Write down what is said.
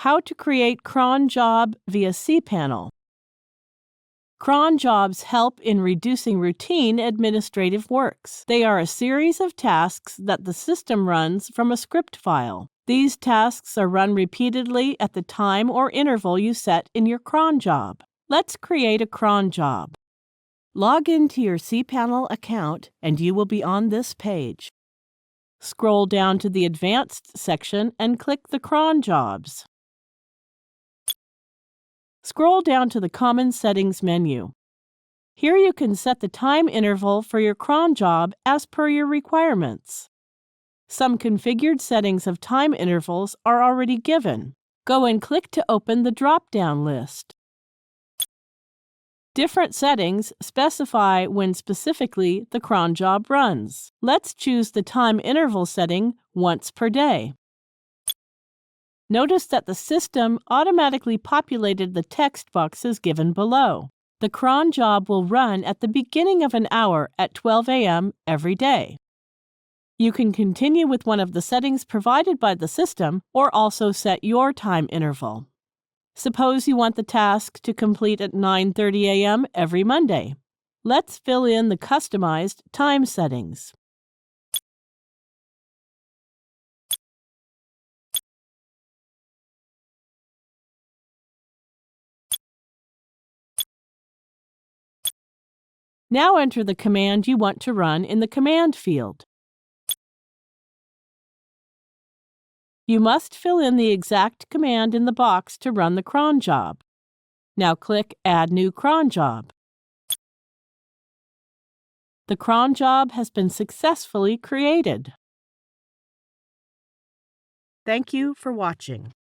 How to create cron job via cPanel. Cron jobs help in reducing routine administrative works. They are a series of tasks that the system runs from a script file. These tasks are run repeatedly at the time or interval you set in your cron job. Let's create a cron job. Log into your cPanel account and you will be on this page. Scroll down to the Advanced section and click the cron jobs. Scroll down to the Common Settings menu. Here you can set the time interval for your cron job as per your requirements. Some configured settings of time intervals are already given. Go and click to open the drop-down list. Different settings specify when specifically the cron job runs. Let's choose the time interval setting once per day. Notice that the system automatically populated the text boxes given below. The cron job will run at the beginning of an hour at 12 a.m. every day. You can continue with one of the settings provided by the system or also set your time interval. Suppose you want the task to complete at 9:30 a.m. every Monday. Let's fill in the customized time settings. Now enter the command you want to run in the command field. You must fill in the exact command in the box to run the cron job. Now click Add New Cron Job. The cron job has been successfully created. Thank you for watching.